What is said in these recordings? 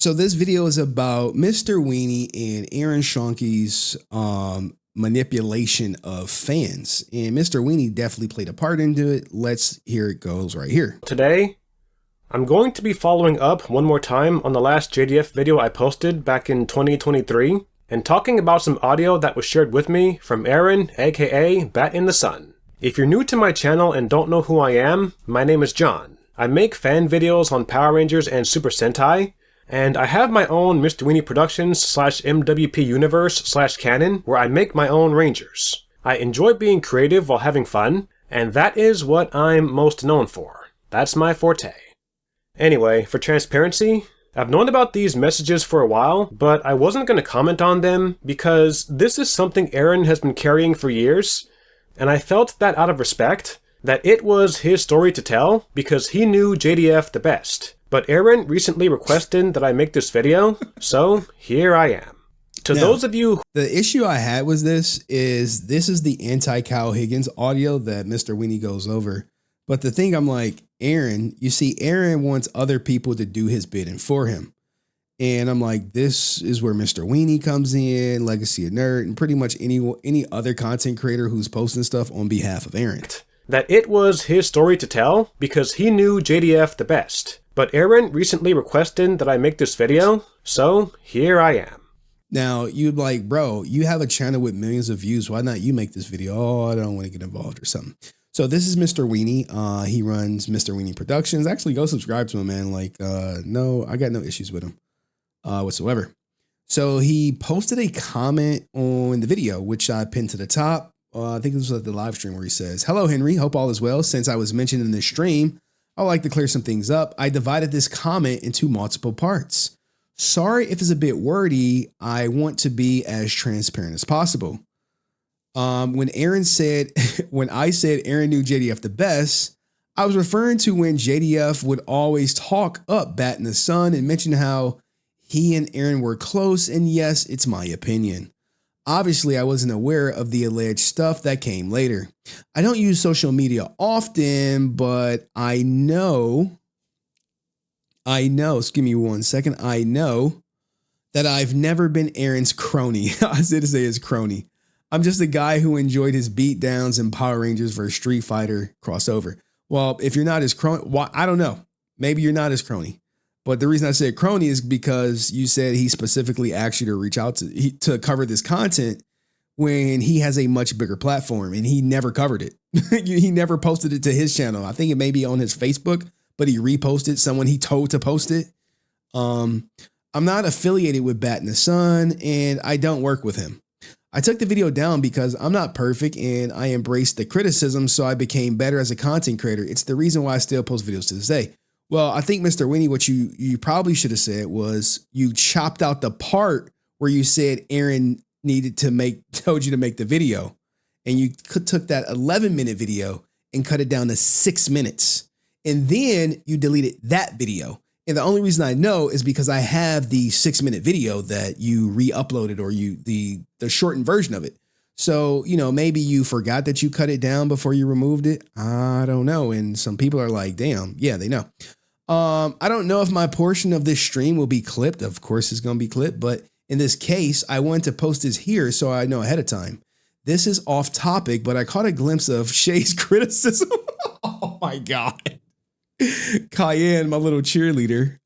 So this video is about Mr. Weenie and Aaron Schoenke's manipulation of fans. And Mr. Weenie definitely played a part into it. Let's hear it goes right here. Today, I'm going to be following up one more time on the last JDF video I posted back in 2023 and talking about some audio that was shared with me from Aaron, aka Bat in the Sun. If you're new to my channel and don't know who I am, my name is John. I make fan videos on Power Rangers and Super Sentai, and I have my own Mr. Weenie Productions /MWP Universe /canon where I make my own Rangers. I enjoy being creative while having fun, and that is what I'm most known for. That's my forte. Anyway, for transparency, I've known about these messages for a while, but I wasn't going to comment on them because this is something Aaron has been carrying for years, and I felt that out of respect, that it was his story to tell because he knew JDF the best. But Aaron recently requested that I make this video, so here I am. To those of you... The issue I had was this is the anti-Kyle Higgins audio that Mr. Weenie goes over. But the thing I'm like, Aaron, you see, Aaron wants other people to do his bidding for him. And I'm like, this is where Mr. Weenie comes in, Legacy of Nerd, and pretty much any other content creator who's posting stuff on behalf of Aaron. That it was his story to tell because he knew JDF the best. But Aaron recently requested that I make this video, so here I am. Now, you'd like, bro, you have a channel with millions of views. Why not you make this video? Oh, I don't want to get involved or something. So this is Mr. Weenie. He runs Mr. Weenie Productions. Actually, go subscribe to him, man. Like, no, I got no issues with him whatsoever. So he posted a comment on the video, which I pinned to the top. I think this was at the live stream where he says, "Hello, Henry. Hope all is well. Since I was mentioned in this stream, I'd like to clear some things up. I divided this comment into multiple parts. Sorry if it's a bit wordy. I want to be as transparent as possible. When I said Aaron knew JDF the best, I was referring to when JDF would always talk up Bat in the Sun and mention how he and Aaron were close. And yes, it's my opinion. Obviously, I wasn't aware of the alleged stuff that came later. I don't use social media often, but I know, excuse me one second. I know that I've never been Aaron's crony." I said to say his crony. "I'm just a guy who enjoyed his beatdowns in Power Rangers versus Street Fighter crossover." Well, if you're not his crony, well, I don't know. Maybe you're not his crony. But the reason I said crony is because you said he specifically asked you to reach out to cover this content when he has a much bigger platform and he never covered it. He never posted it to his channel. I think it may be on his Facebook, but he reposted someone he told to post it. I'm not affiliated with Bat in the Sun and I don't work with him. I took the video down because I'm not perfect and I embraced the criticism, so I became better as a content creator. It's the reason why I still post videos to this day. Well, I think, Mr. Weenie, what you probably should have said was you chopped out the part where you said Aaron told you to make the video. And you took that 11-minute video and cut it down to 6 minutes. And then you deleted that video. And the only reason I know is because I have the 6-minute video that you re-uploaded or the shortened version of it. So, maybe you forgot that you cut it down before you removed it. I don't know. And some people are like, damn, yeah, they know. I don't know if my portion of this stream will be clipped. Of course, it's going to be clipped. But in this case, I wanted to post this here so I know ahead of time. This is off topic, but I caught a glimpse of Shay's criticism. Oh, my God. Cayenne, my little cheerleader,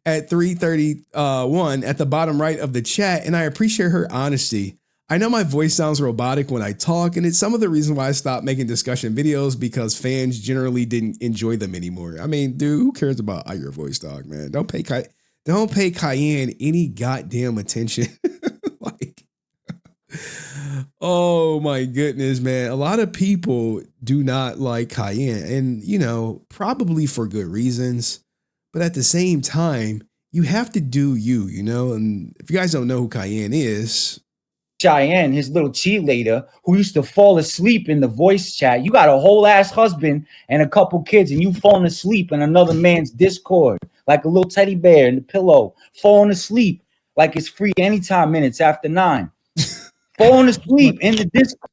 at 3:31 at the bottom right of the chat. And I appreciate her honesty. I know my voice sounds robotic when I talk, and it's some of the reason why I stopped making discussion videos because fans generally didn't enjoy them anymore. I mean, dude, who cares about your voice, dog, man? Don't pay Cayenne any goddamn attention. Oh my goodness, man. A lot of people do not like Cayenne and, probably for good reasons. But at the same time, you have to do you, and if you guys don't know who Cayenne is. Cheyenne, his little cheerleader, who used to fall asleep in the voice chat. You got a whole ass husband and a couple kids, and you falling asleep in another man's Discord like a little teddy bear in the pillow, falling asleep like it's free anytime minutes after 9. Falling asleep in the Discord.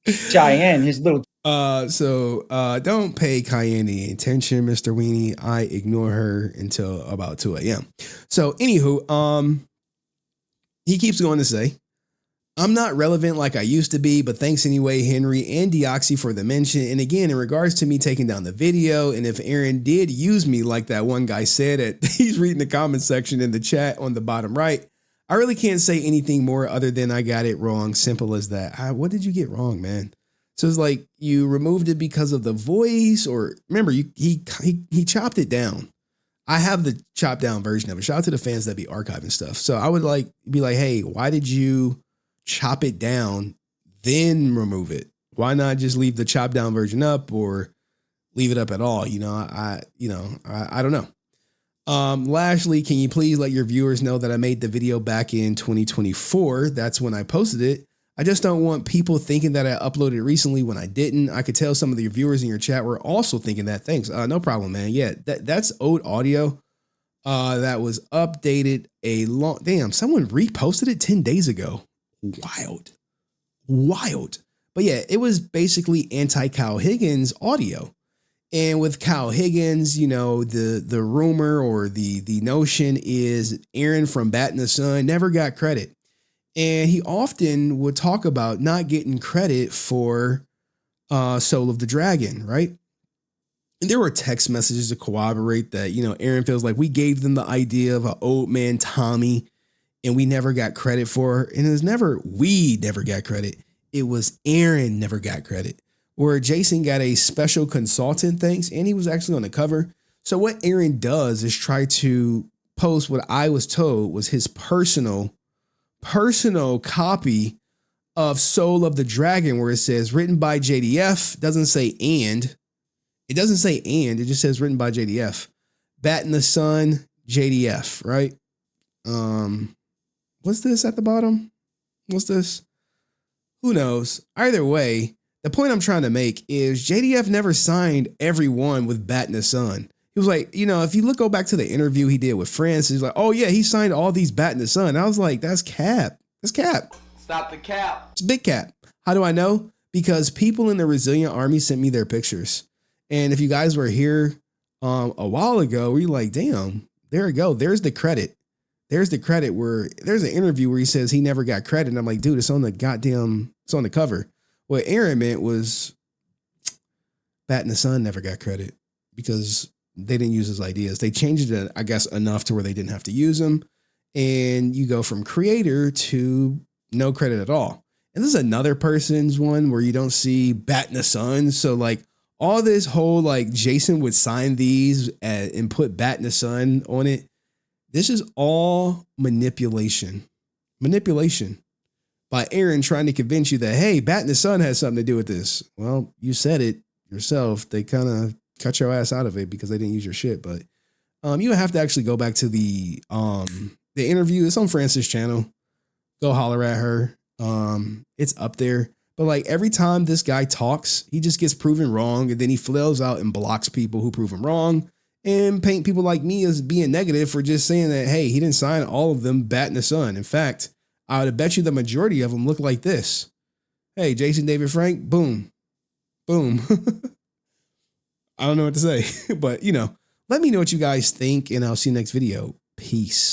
Cheyenne, his little. Don't pay Cayenne any attention, Mr. Weenie. I ignore her until about 2 a.m. So anywho, he keeps going to say, I'm not relevant like I used to be, but thanks anyway, Henry and Deoxy for the mention. And again, in regards to me taking down the video, and if Aaron did use me like that one guy said, he's reading the comment section in the chat on the bottom right, I really can't say anything more other than I got it wrong. Simple as that. What did you get wrong, man? So it's like you removed it because of the voice, or remember, he chopped it down. I have the chopped down version of it. Shout out to the fans that be archiving stuff. So I would be like, hey, why did you chop it down, then remove it? Why not just leave the chopped down version up or leave it up at all? I don't know. Lastly, can you please let your viewers know that I made the video back in 2024? That's when I posted it. I just don't want people thinking that I uploaded recently when I didn't. I could tell some of your viewers in your chat were also thinking that. Thanks. No problem, man. Yeah, that's old audio that was updated damn, someone reposted it 10 days ago. Wild. But yeah, it was basically anti-Kyle Higgins audio. And with Kyle Higgins, the rumor or the notion is Aaron from Bat in the Sun never got credit. And he often would talk about not getting credit for Soul of the Dragon, right? And there were text messages to corroborate that, Aaron feels like we gave them the idea of an old man Tommy and we never got credit for her. And it was we never got credit. It was Aaron never got credit. Where Jason got a special consultant, thanks, and he was actually on the cover. So what Aaron does is try to post what I was told was his personal copy of Soul of the Dragon, where it says written by JDF. Doesn't say and. It doesn't say and. It just says written by JDF. Bat in the Sun, JDF, right? What's this at the bottom? What's this? Who knows? Either way, the point I'm trying to make is JDF never signed everyone with Bat in the Sun. He was like, if you go back to the interview he did with France, he's like, oh yeah, he signed all these Bat in the Sun. I was like, that's cap. That's cap. Stop the cap. It's big cap. How do I know? Because people in the Resilient Army sent me their pictures. And if you guys were here a while ago, we like, damn, there we go. There's the credit. There's the credit where there's an interview where he says he never got credit. And I'm like, dude, it's on the cover. What Aaron meant was Bat in the Sun never got credit because they didn't use his ideas. They changed it, I guess, enough to where they didn't have to use them. And you go from creator to no credit at all. And this is another person's one where you don't see Bat in the Sun. So like all this whole Jason would sign these and put Bat in the Sun on it. This is all manipulation. Manipulation by Aaron trying to convince you that, hey, Bat in the Sun has something to do with this. Well, you said it yourself. They kind of cut your ass out of it because they didn't use your shit. But you have to actually go back to the interview. It's on Francis' channel. Go holler at her. It's up there. But every time this guy talks, he just gets proven wrong. And then he flails out and blocks people who prove him wrong and paint people like me as being negative for just saying that, hey, he didn't sign all of them Bat in the Sun. In fact, I would bet you the majority of them look like this. Hey, Jason David Frank, boom, boom. I don't know what to say, but let me know what you guys think and I'll see you next video. Peace.